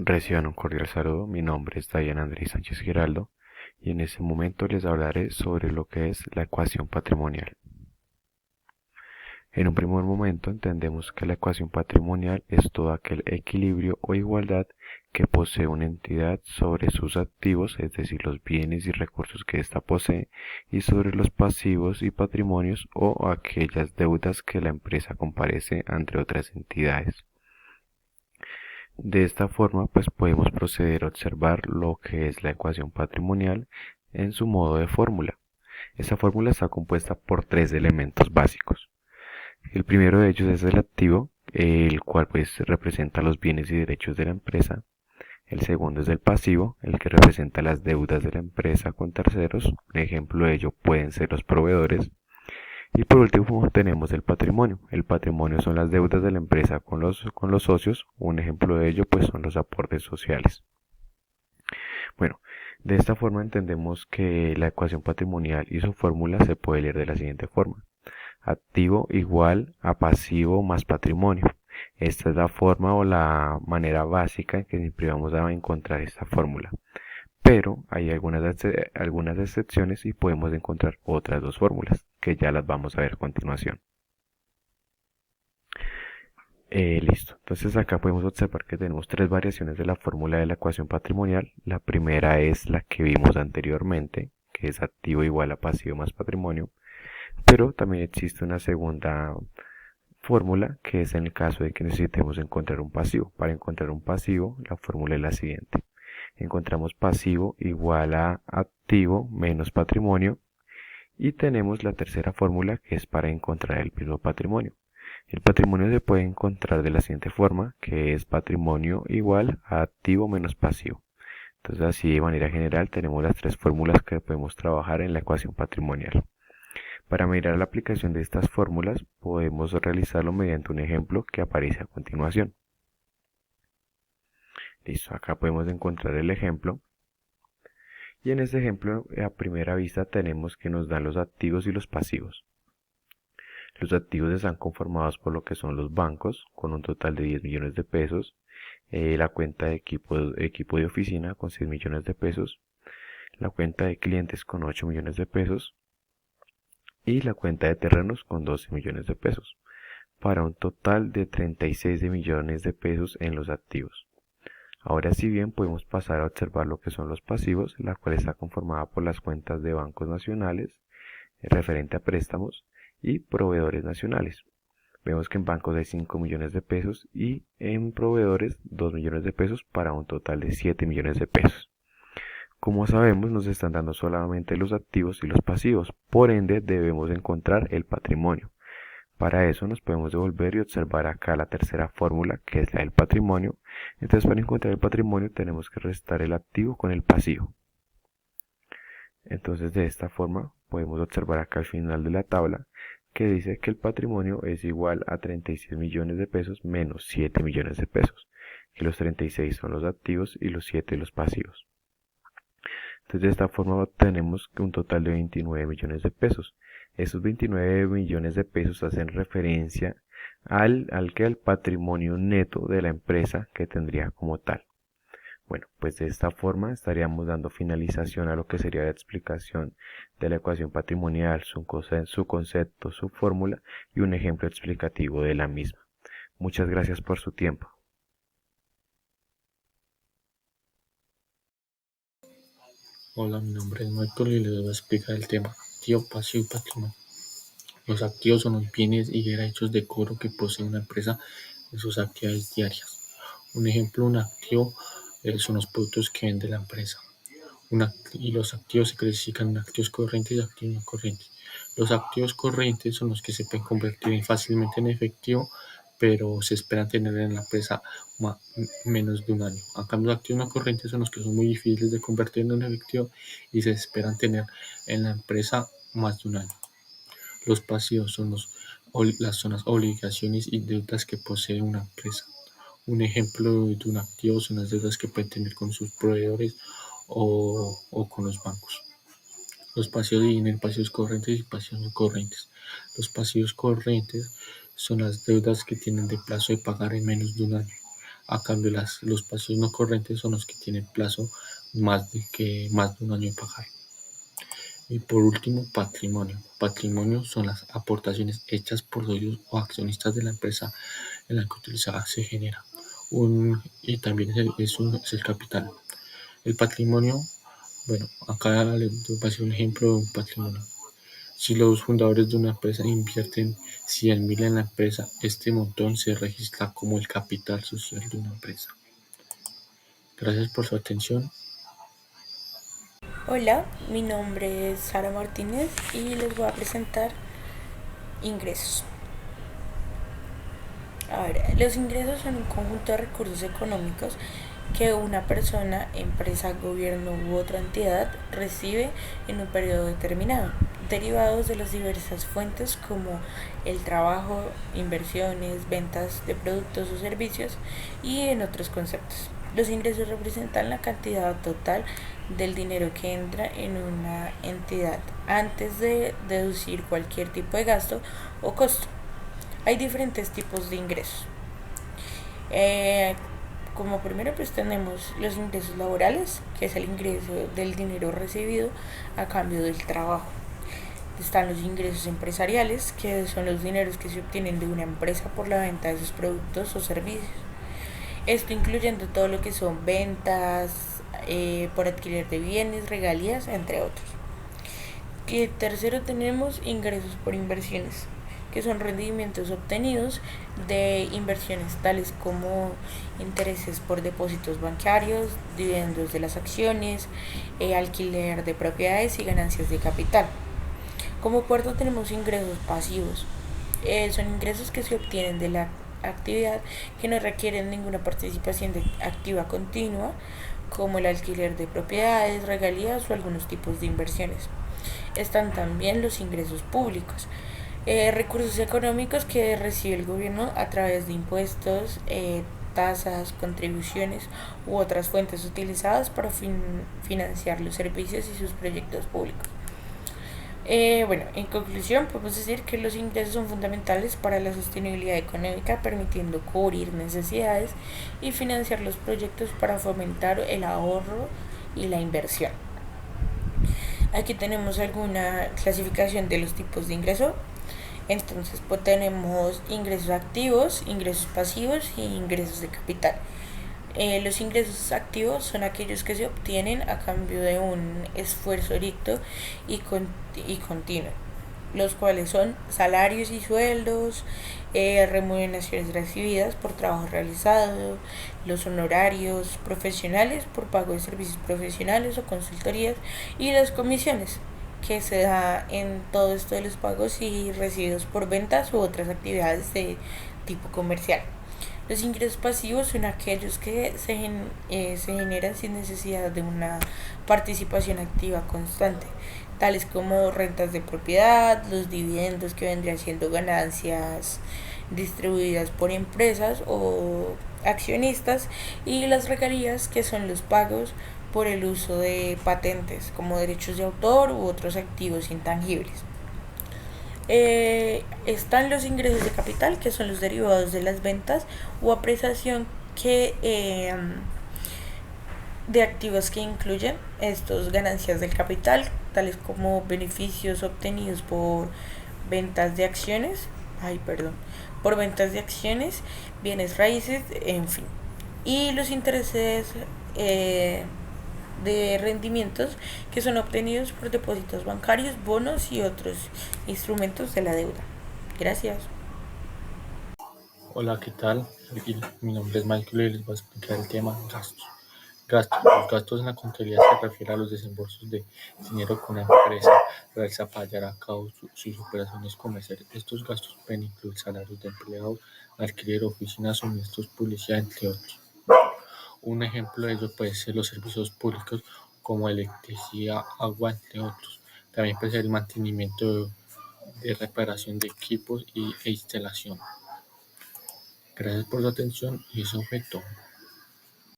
Reciban un cordial saludo, mi nombre es Dayan Andrés Sánchez Giraldo y en este momento les hablaré sobre lo que es la ecuación patrimonial. En un primer momento entendemos que la ecuación patrimonial es todo aquel equilibrio o igualdad que posee una entidad sobre sus activos, es decir, los bienes y recursos que ésta posee, y sobre los pasivos y patrimonios o aquellas deudas que la empresa comparece ante otras entidades. De esta forma, pues podemos proceder a observar lo que es la ecuación patrimonial en su modo de fórmula. Esta fórmula está compuesta por tres elementos básicos. El primero de ellos es el activo, el cual pues representa los bienes y derechos de la empresa. El segundo es el pasivo, el que representa las deudas de la empresa con terceros. Un ejemplo de ello pueden ser los proveedores. Y por último tenemos el patrimonio. El patrimonio son las deudas de la empresa con los socios. Un ejemplo de ello pues son los aportes sociales. Bueno, de esta forma entendemos que la ecuación patrimonial y su fórmula se puede leer de la siguiente forma. Activo igual a pasivo más patrimonio. Esta es la forma o la manera básica en que siempre vamos a encontrar esta fórmula. Pero hay algunas excepciones y podemos encontrar otras dos fórmulas, que ya las vamos a ver a continuación. Listo. Entonces acá podemos observar que tenemos tres variaciones de la fórmula de la ecuación patrimonial. La primera es la que vimos anteriormente, que es activo igual a pasivo más patrimonio. Pero también existe una segunda fórmula que es en el caso de que necesitemos encontrar un pasivo. Para encontrar un pasivo, la fórmula es la siguiente. Encontramos pasivo igual a activo menos patrimonio y tenemos la tercera fórmula que es para encontrar el mismo patrimonio. El patrimonio se puede encontrar de la siguiente forma, que es patrimonio igual a activo menos pasivo. Entonces así de manera general tenemos las tres fórmulas que podemos trabajar en la ecuación patrimonial. Para mirar la aplicación de estas fórmulas podemos realizarlo mediante un ejemplo que aparece a continuación. Listo, acá podemos encontrar el ejemplo. Y en este ejemplo, a primera vista tenemos que nos dan los activos y los pasivos. Los activos están conformados por lo que son los bancos, con un total de 10 millones de pesos, la cuenta de equipo de oficina con 6 millones de pesos, la cuenta de clientes con 8 millones de pesos y la cuenta de terrenos con 12 millones de pesos, para un total de 36 millones de pesos en los activos. Ahora si bien podemos pasar a observar lo que son los pasivos, la cual está conformada por las cuentas de bancos nacionales, referente a préstamos y proveedores nacionales. Vemos que en bancos hay 5 millones de pesos y en proveedores 2 millones de pesos para un total de 7 millones de pesos. Como sabemos, nos están dando solamente los activos y los pasivos, por ende debemos encontrar el patrimonio. Para eso nos podemos devolver y observar acá la tercera fórmula, que es la del patrimonio. Entonces para encontrar el patrimonio tenemos que restar el activo con el pasivo. Entonces de esta forma podemos observar acá al final de la tabla que dice que el patrimonio es igual a 36 millones de pesos menos 7 millones de pesos, que los 36 son los activos y los 7 los pasivos. Entonces de esta forma obtenemos un total de 29 millones de pesos. Esos 29 millones de pesos hacen referencia al patrimonio neto de la empresa que tendría como tal. Bueno, pues de esta forma estaríamos dando finalización a lo que sería la explicación de la ecuación patrimonial, su concepto, su fórmula y un ejemplo explicativo de la misma. Muchas gracias por su tiempo. Hola, mi nombre es Michael y les voy a explicar el tema activo, pasivo y patrimonio. Los activos son los bienes y derechos de cobro que posee una empresa en sus actividades diarias. Un ejemplo, un activo son los productos que vende la empresa. Y los activos se clasifican en activos corrientes y activos no corrientes. Los activos corrientes son los que se pueden convertir fácilmente en efectivo, pero se esperan tener en la empresa menos de un año. A cambio, los activos no corrientes son los que son muy difíciles de convertir en efectivo y se esperan tener en la empresa más de un año. Los pasivos son las obligaciones y deudas que posee una empresa. Un ejemplo de un activo son las deudas que puede tener con sus proveedores o con los bancos. Los pasivos dividen en pasivos corrientes y pasivos no corrientes. Los pasivos corrientes son las deudas que tienen de plazo de pagar en menos de un año. A cambio, los pasivos no corrientes son los que tienen plazo más de un año de pagar. Y por último, patrimonio. Patrimonio son las aportaciones hechas por socios o accionistas de la empresa en la que utilizada se genera. Y también es el capital. El patrimonio, bueno, acá les voy a hacer un ejemplo de un patrimonio. Si los fundadores de una empresa invierten 100.000 en la empresa, este montón se registra como el capital social de una empresa. Gracias por su atención. Hola, mi nombre es Sara Martínez y les voy a presentar ingresos. A ver, los ingresos son un conjunto de recursos económicos que una persona, empresa, gobierno u otra entidad recibe en un periodo determinado, derivados de las diversas fuentes como el trabajo, inversiones, ventas de productos o servicios y en otros conceptos. Los ingresos representan la cantidad total del dinero que entra en una entidad antes de deducir cualquier tipo de gasto o costo. Hay diferentes tipos de ingresos. Eh, Como primero pues tenemos los ingresos laborales, que es el ingreso del dinero recibido a cambio del trabajo. Están los ingresos empresariales, que son los dineros que se obtienen de una empresa por la venta de sus productos o servicios. Esto incluyendo todo lo que son ventas, por adquirir de bienes, regalías, entre otros. Y tercero tenemos ingresos por inversiones, que son rendimientos obtenidos de inversiones tales como intereses por depósitos bancarios, dividendos de las acciones, alquiler de propiedades y ganancias de capital. Como cuarto tenemos ingresos pasivos. Son ingresos que se obtienen de la actividad que no requieren ninguna participación activa continua, como el alquiler de propiedades, regalías o algunos tipos de inversiones. Están también los ingresos públicos, recursos económicos que recibe el gobierno a través de impuestos, tasas, contribuciones u otras fuentes utilizadas para financiar los servicios y sus proyectos públicos. Bueno, en conclusión, podemos decir que los ingresos son fundamentales para la sostenibilidad económica, permitiendo cubrir necesidades y financiar los proyectos para fomentar el ahorro y la inversión. Aquí tenemos alguna clasificación de los tipos de ingreso. Entonces, pues tenemos ingresos activos, ingresos pasivos y ingresos de capital. Los ingresos activos son aquellos que se obtienen a cambio de un esfuerzo directo y continuo, los cuales son salarios y sueldos, remuneraciones recibidas por trabajo realizado, los honorarios profesionales por pago de servicios profesionales o consultorías y las comisiones que se da en todo esto de los pagos y recibidos por ventas u otras actividades de tipo comercial. Los ingresos pasivos son aquellos que se generan sin necesidad de una participación activa constante, tales como rentas de propiedad, los dividendos que vendrían siendo ganancias distribuidas por empresas o accionistas y las regalías que son los pagos por el uso de patentes como derechos de autor u otros activos intangibles. Están los ingresos de capital, que son los derivados de las ventas o apreciación de activos que incluyen estos ganancias del capital, tales como beneficios obtenidos por ventas de acciones, por ventas de acciones, bienes raíces, en fin. Y los intereses de rendimientos que son obtenidos por depósitos bancarios, bonos y otros instrumentos de la deuda. Gracias. Hola, ¿qué tal? Mi nombre es Michael y les voy a explicar el tema gastos. Los gastos en la contabilidad se refieren a los desembolsos de dinero que una empresa realiza para llevar a cabo sus operaciones comerciales. Estos gastos pueden incluir salarios de empleados, alquiler, oficinas, suministros, publicidad, entre otros. Un ejemplo de ello puede ser los servicios públicos como electricidad, agua, entre otros. También puede ser el mantenimiento de reparación de equipos e instalación. Gracias por su atención y eso fue todo.